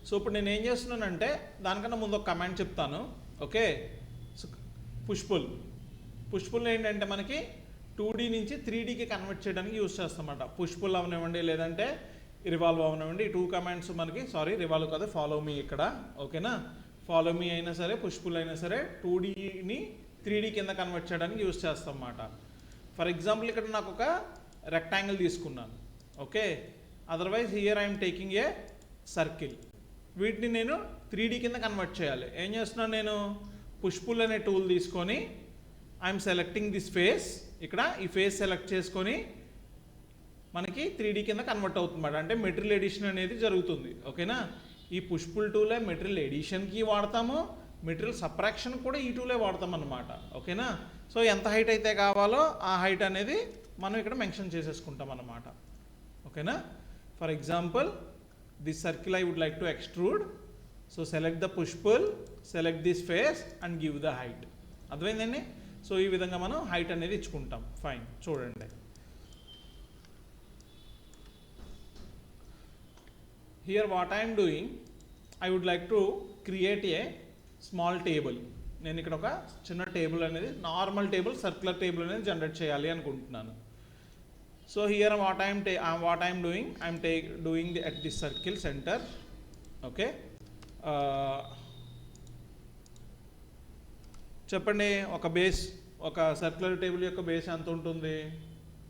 So ఇప్పుడు నేను ఏం చేస్తున్నానంటే దానికన్నా ముందు ఒక కమాండ్ చెప్తాను. ఓకే, పుష్ పుల్ ఏంటంటే మనకి 2D నుంచి 3Dకి కన్వర్ట్ చేయడానికి యూజ్ చేస్తామన్నమాట. పుష్ పుల్ అవనివ్వండి, లేదంటే రివాల్వ్ అవనివ్వండి. 2 కమాండ్స్ మనకి, రివాల్వ్ కాదు, ఫాలో మీ ఇక్కడ. ఓకేనా, ఫాలో మీ అయినా సరే, పుష్ పుల్ అయినా సరే 2Dని 3D కింద కన్వర్ట్ చేయడానికి యూజ్ చేస్తాం అన్నమాట. ఫర్ ఎగ్జాంపుల్ ఇక్కడ నాకు ఒక రెక్టాంగిల్ తీసుకున్నాను. Okay, otherwise here I'm taking a circle. వీటిని నేను 3D కింద కన్వర్ట్ చేయాలి. ఏం చేస్తున్నాను, నేను పుష్ పుల్ అనే టూల్ తీసుకొని ఐఎమ్ సెలెక్టింగ్ దిస్ ఫేస్. ఇక్కడ ఈ ఫేస్ సెలెక్ట్ చేసుకొని మనకి 3D కింద కన్వర్ట్ అవుతుందన్నమాట. అంటే మెటీరియల్ ఎడిషన్ అనేది జరుగుతుంది. ఓకేనా, ఈ పుష్ పుల్ టూలే మెటీరియల్ ఎడిషన్కి వాడతాము, మెటీరియల్ సబ్ట్రాక్షన్ కూడా ఈ టూలే వాడతాం అన్నమాట. ఓకేనా, సో ఎంత హైట్ అయితే కావాలో ఆ హైట్ అనేది మనం ఇక్కడ మెన్షన్ చేసేసుకుంటాం అన్నమాట. ఓకేనా, for example this circle I would like to extrude. So select the push pull, select this face and give the height. అర్థమైందండి. సో ఈ విధంగా మనం హైట్ అనేది ఇచ్చుకుంటాం. ఫైన్, చూడండి. Here what I am doing, I would like to create a small table. నేను ఇక్కడ ఒక చిన్న టేబుల్ అనేది, నార్మల్ టేబుల్, సర్క్యులర్ టేబుల్ అనేది జనరేట్ చేయాలి అనుకుంటున్నాను. So here what I am doing, I am doing at this circle center. Okay, చెప్పండి, ఒక సర్క్యులర్ టేబుల్ యొక్క బేస్ ఎంత ఉంటుంది?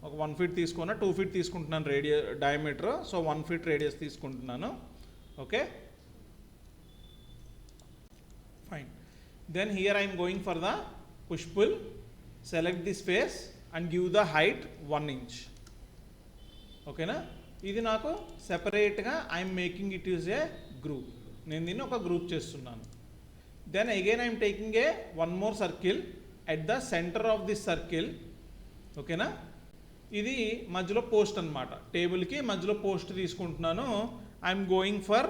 ఒక 1 feet తీసుకున్నా, 2 feet తీసుకుంటున్నాను డయామీటర్. సో 1 feet రేడియస్ తీసుకుంటున్నాను. Okay, fine. Then here I'm going for the push pull, select this face and give the height 1 inch. ఓకేనా, ఇది నాకు సెపరేట్గా I'm making it use a group. నేను దీన్ని ఒక గ్రూప్ చేస్తున్నాను. Then again I'm taking a 1 more circle at the center of this circle. ఓకేనా, ఇది మధ్యలో పోస్ట్ అనమాట. టేబుల్కి మధ్యలో పోస్ట్ తీసుకుంటున్నాను. I'm going for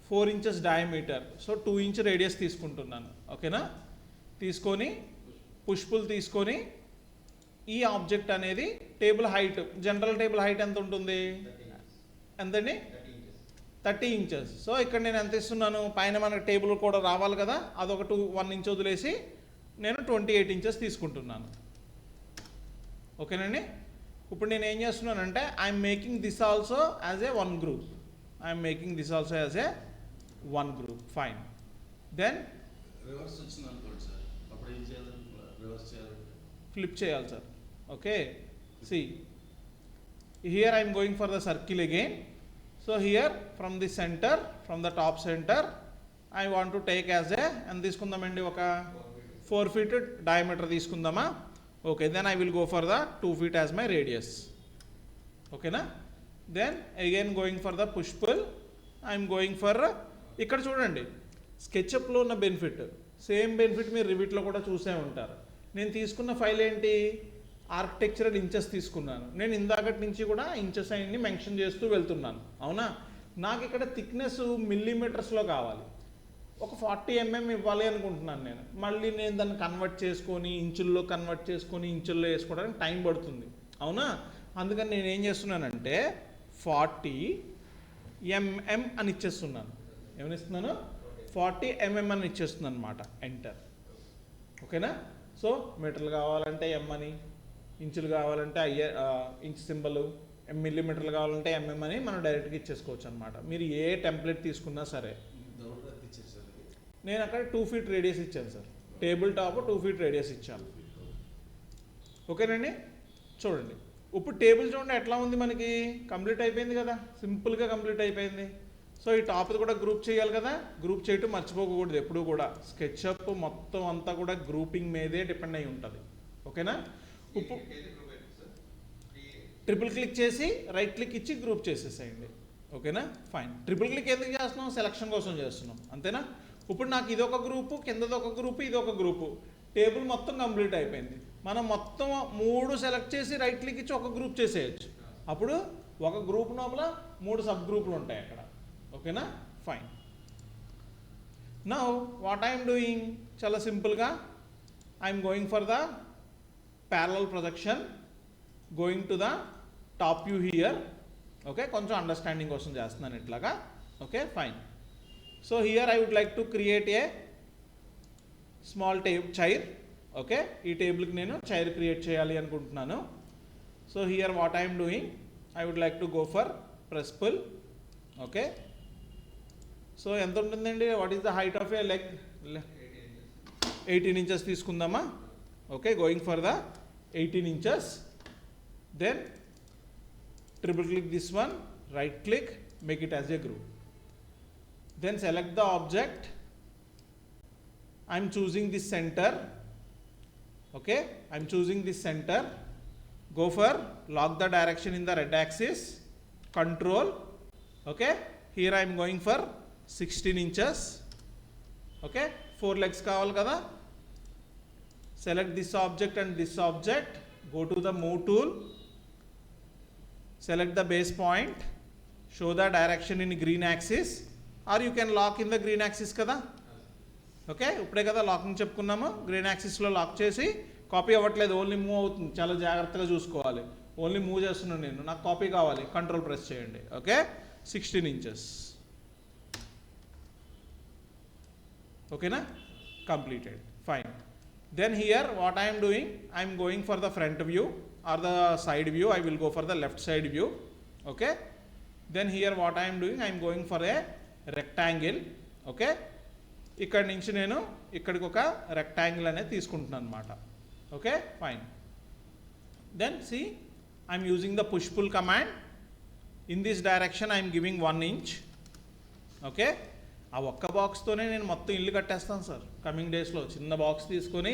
4 inches diameter. So 2 inch radius తీసుకుంటున్నాను. ఓకేనా, తీసుకొని పుష్ పుల్ తీసుకొని ఈ ఆబ్జెక్ట్ అనేది table height, general table height ఎంత ఉంటుంది? ఎంతండి? 30 inches. సో ఇక్కడ నేను ఎంత ఇస్తున్నాను? పైన మనకు టేబుల్ కూడా రావాలి కదా, అదొక 1 inch వదిలేసి నేను 28 inches తీసుకుంటున్నాను. ఓకేనండి. ఇప్పుడు నేను ఏం చేస్తున్నానంటే I'm making this also as a 1 group. I'm making this also as a 1 group. Fine. Then reverse వచ్చింది అనుకోండి సార్, అప్పుడు ఏం చేయాలి? రివర్స్ చేయాలి, ఫ్లిప్ చేయాలి sir. Okay, see here I'm going for the circle again. So here from the centre, from the top centre I want to take as a, ఎంత తీసుకుందామండి? ఒక 4 feet డయామీటర్ తీసుకుందామా? Okay, then I will go for the 2 feet as my radius. ఓకేనా, then again going for the push pull, I'm going for, ఇక్కడ చూడండి స్కెచ్అప్లో ఉన్న benefit, same benefit మీరు రివిట్లో కూడా చూసే ఉంటారు. నేను తీసుకున్న ఫైల్ ఏంటి? ఆర్కిటెక్చరల్ ఇంచెస్ తీసుకున్నాను. నేను ఇందాకటి నుంచి కూడా ఇంచెస్ అన్ని మెన్షన్ చేస్తూ వెళ్తున్నాను. అవునా, నాకు ఇక్కడ థిక్నెస్ మిల్లీమీటర్స్లో కావాలి. ఒక 40 mm ఇవ్వాలి అనుకుంటున్నాను నేను. మళ్ళీ నేను దాన్ని కన్వర్ట్ చేసుకొని ఇంచుల్లో ఇంచుల్లో వేసుకోవడానికి టైం పడుతుంది. అవునా, అందుకని నేను ఏం చేస్తున్నానంటే 40 mm అని ఇచ్చేస్తున్నాను. ఏమని ఇస్తున్నాను? 40 mm అని ఇచ్చేస్తున్నాను అనమాట. ఎంటర్. ఓకేనా, సో మీటర్లు కావాలంటే ఎమ్ అని, ఇంచులు కావాలంటే ఇంచ్ సింబల్, మిల్లీమీటర్లు కావాలంటే mm అని మనం డైరెక్ట్గా ఇచ్చేసుకోవచ్చు అనమాట. మీరు ఏ టెంప్లెట్ తీసుకున్నా సరే. నేను అక్కడ 2 feet రేడియస్ ఇచ్చాను sir. Table top 2 feet radius ఇచ్చాను. ఓకేనండి, చూడండి ఇప్పుడు టేబుల్ చూడండి ఎట్లా ఉంది, మనకి కంప్లీట్ అయిపోయింది కదా, సింపుల్గా కంప్లీట్ అయిపోయింది. సో ఈ టాపిక్ కూడా గ్రూప్ చేయాలి కదా, గ్రూప్ చేయటం మర్చిపోకూడదు ఎప్పుడు కూడా. స్కెచ్అప్ మొత్తం అంతా కూడా గ్రూపింగ్ మీదే డిపెండ్ అయి ఉంటుంది. ఓకేనా, ఇప్పుడు ట్రిపుల్ క్లిక్ చేసి రైట్ క్లిక్ ఇచ్చి గ్రూప్ చేసేసేయండి. ఓకేనా, ఫైన్. ట్రిపుల్ క్లిక్ ఎందుకు చేస్తున్నాం? సెలక్షన్ కోసం చేస్తున్నాం, అంతేనా. ఇప్పుడు నాకు ఇదొక గ్రూపు, కిందదొక గ్రూపు, ఇదొక గ్రూపు, టేబుల్ మొత్తం కంప్లీట్ అయిపోయింది. మనం మొత్తం 3 సెలెక్ట్ చేసి రైట్ క్లిక్ ఇచ్చి ఒక గ్రూప్ చేసేయచ్చు. అప్పుడు ఒక గ్రూప్ లోపల 3 సబ్ గ్రూపులు ఉంటాయి అక్కడ. ఓకేనా, fine. Now what I'm doing, చాలా సింపుల్గా I'm going for the parallel projection, going to the top view here. Okay, కొంచెం అండర్స్టాండింగ్ కోసం చేస్తున్నాను ఇట్లాగా. Okay, fine. So here I would like to create a small chair. Okay, ఈ టేబుల్కి నేను chair create చేయాలి అనుకుంటున్నాను. So here what I'm doing, I would like to go for press pull. Okay, so ఎంత ఉంటుందండి, what is the height of a leg? 18 inches తీసుకుందామా? Okay, going for the 18 inches. Then triple click this one, right click, make it as a group. Then select the object. I am choosing this center. Okay, I am choosing this center. Go for lock the direction in the red axis. Control. Okay, here I am going for 16 inches. Okay, 4 legs కావాలి కదా. Select this object and this object. Go to the move tool. Select the base point. Show the direction in green axis, or you can lock in the green axis కదా. Okay, ఇప్పుడే కదా locking చెప్పుకున్నాము. Green యాక్సిస్లో lock చేసి, copy అవ్వట్లేదు, only move అవుతుంది, చాలా జాగ్రత్తగా చూసుకోవాలి. ఓన్లీ మూవ్ చేస్తున్నాను నేను, నాకు కాపీ కావాలి, కంట్రోల్ ప్రెస్ చేయండి. Okay, 16 inches. ఓకేనా, completed, fine. Then here what I'm doing, I'm going for the front view or the side view. I will go for the left side view. Okay, then here what I'm doing, I'm going for a rectangle. Okay, ఇక్కడి నుంచి నేను ఇక్కడికి ఒక rectangle అనేది తీసుకుంటున్నాను అనమాట. Okay, fine. Then see, I'm using the push pull command. In this direction I'm giving 1 inch. Okay, ఆ ఒక్క బాక్స్తోనే నేను మొత్తం ఇల్లు కట్టేస్తాను సార్. కమింగ్ డేస్లో చిన్న బాక్స్ తీసుకొని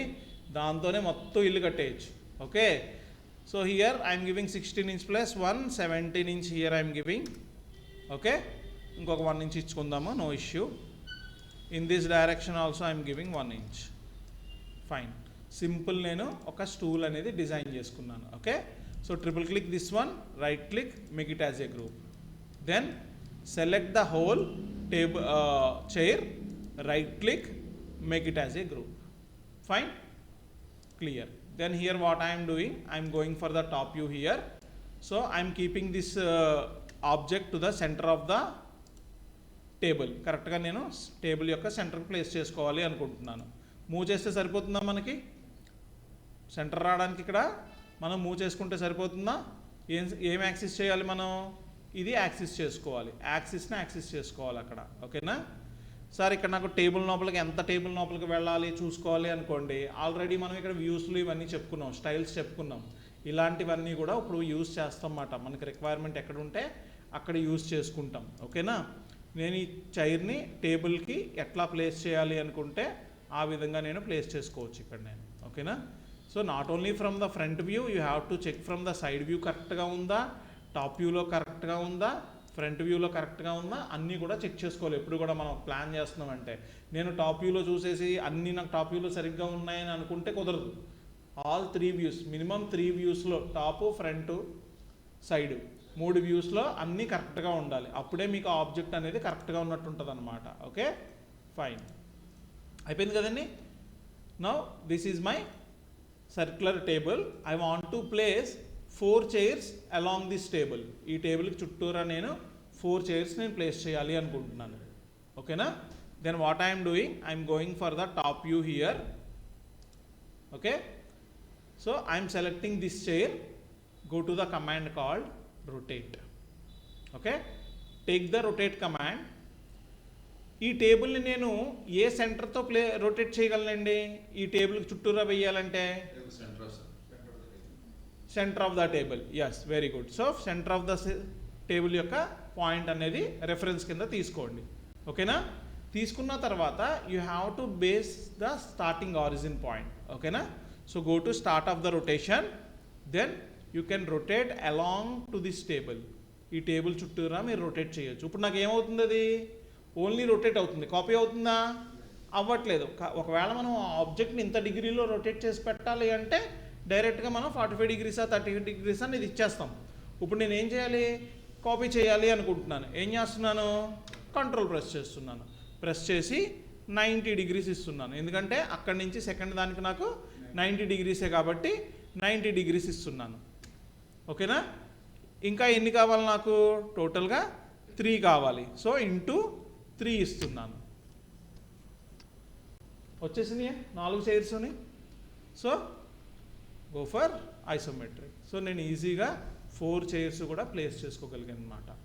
దాంతోనే మొత్తం ఇల్లు కట్టేయచ్చు. Okay, so here I'm giving 16 inch plus 1, 17 inch here I'm giving. Okay, ఇంకొక 1 inch ఇచ్చుకుందాము, no issue. In this direction also I'm giving 1 inch. Fine, simple. నేను ఒక స్టూల్ అనేది డిజైన్ చేసుకున్నాను. Okay, so triple click this one, right click, make it as a group. Then select the whole table chair, right click, make it as a group. Fine, clear. Then here what I am doing, I am going for the top view here. So I am keeping this object to the center of the table. కరెక్ట్గా నేను table యొక్క centre place చేసుకోవాలి అనుకుంటున్నాను. Move చేస్తే సరిపోతుందా? మనకి centre రావడానికి ఇక్కడ మనం మూవ్ చేసుకుంటే సరిపోతుందా? ఏం యాక్సిస్ చేయాలి మనం? ఇది యాక్సిస్ చేసుకోవాలి, యాక్సిస్ని యాక్సిస్ చేసుకోవాలి అక్కడ. ఓకేనా సార్? ఇక్కడ నాకు టేబుల్ లోపలికి ఎంత టేబుల్ లోపలికి వెళ్ళాలి చూసుకోవాలి అనుకోండి. ఆల్రెడీ మనం ఇక్కడ వ్యూస్లు ఇవన్నీ చెప్పుకున్నాం, స్టైల్స్ చెప్పుకున్నాం. ఇలాంటివన్నీ కూడా ఇప్పుడు యూజ్ చేస్తాం అన్నమాట. మనకి రిక్వైర్మెంట్ ఎక్కడ ఉంటే అక్కడ యూజ్ చేసుకుంటాం. ఓకేనా? నేను ఈ చైర్ని టేబుల్కి ఎట్లా ప్లేస్ చేయాలి అనుకుంటే ఆ విధంగా నేను ప్లేస్ చేసుకోవచ్చు ఇక్కడ నేను. ఓకేనా? So not only from the front view, you have to check from the side view కరెక్ట్గా ఉందా, టాప్ వ్యూలో కరెక్ట్గా ఉందా, ఫ్రంట్ వ్యూలో కరెక్ట్గా ఉందా, అన్నీ కూడా చెక్ చేసుకోవాలి. ఎప్పుడు కూడా మనం ప్లాన్ చేస్తున్నామంటే నేను టాప్ వ్యూలో చూసేసి అన్నీ నాకు టాప్ వ్యూలో సరిగ్గా ఉన్నాయని అనుకుంటే కుదరదు. ఆల్ 3 వ్యూస్, మినిమం 3 వ్యూస్లో, టాపు, ఫ్రంట్, సైడ్, 3 వ్యూస్లో అన్నీ కరెక్ట్గా ఉండాలి. అప్పుడే మీకు ఆబ్జెక్ట్ అనేది కరెక్ట్గా ఉన్నట్టు ఉంటుంది అనమాట. ఓకే, ఫైన్, అయిపోయింది కదండి. Now this is my circular table. I want to place 4 chairs along this table. ఈ టేబుల్కి చుట్టూరా నేను 4 చైర్స్ నేను ప్లేస్ చేయాలి అనుకుంటున్నాను. ఓకేనా? Then what I'm doing, I'm going for the top view here. Okay, so I'm selecting this chair. Go to the command called rotate. Okay, take the rotate command. ఈ టేబుల్ని నేను ఏ సెంటర్తో రొటేట్ చేయగలనండి? ఈ టేబుల్కి చుట్టూరా వేయాలంటే centre of the table. Yes, very good. So centre of the table యొక్క point అనేది reference కింద తీసుకోండి. ఓకేనా? తీసుకున్న తర్వాత you have to base the starting origin point. ఓకేనా? So go to start of the rotation. Then you can rotate along to this table. ఈ table చుట్టూరా మీరు రొటేట్ చేయొచ్చు. ఇప్పుడు నాకు ఏమవుతుంది? అది ఓన్లీ రొటేట్ అవుతుంది, కాపీ అవుతుందా? అవ్వట్లేదు. ఒకవేళ మనం ఆబ్జెక్ట్ని ఇంత డిగ్రీలో రొటేట్ చేసి పెట్టాలి అంటే డైరెక్ట్గా మనం 45 degrees 30 degrees అని ఇది ఇచ్చేస్తాం. ఇప్పుడు నేను ఏం చేయాలి? కాపీ చేయాలి అనుకుంటున్నాను. ఏం చేస్తున్నాను? కంట్రోల్ ప్రెస్ చేస్తున్నాను. ప్రెస్ చేసి 90 degrees ఇస్తున్నాను. ఎందుకంటే అక్కడి నుంచి సెకండ్ దానికి నాకు 90 degrees కాబట్టి 90 degrees ఇస్తున్నాను. ఓకేనా? ఇంకా ఎన్ని కావాలి నాకు? టోటల్గా 3 కావాలి. సో ఇంటూ 3 ఇస్తున్నాను. వచ్చేసినాయా 4 చైర్స్ అని. So go for isometric. So నేను ఈజీగా 4 చైర్స్ కూడా ప్లేస్ చేసుకోగలిగాను అనమాట.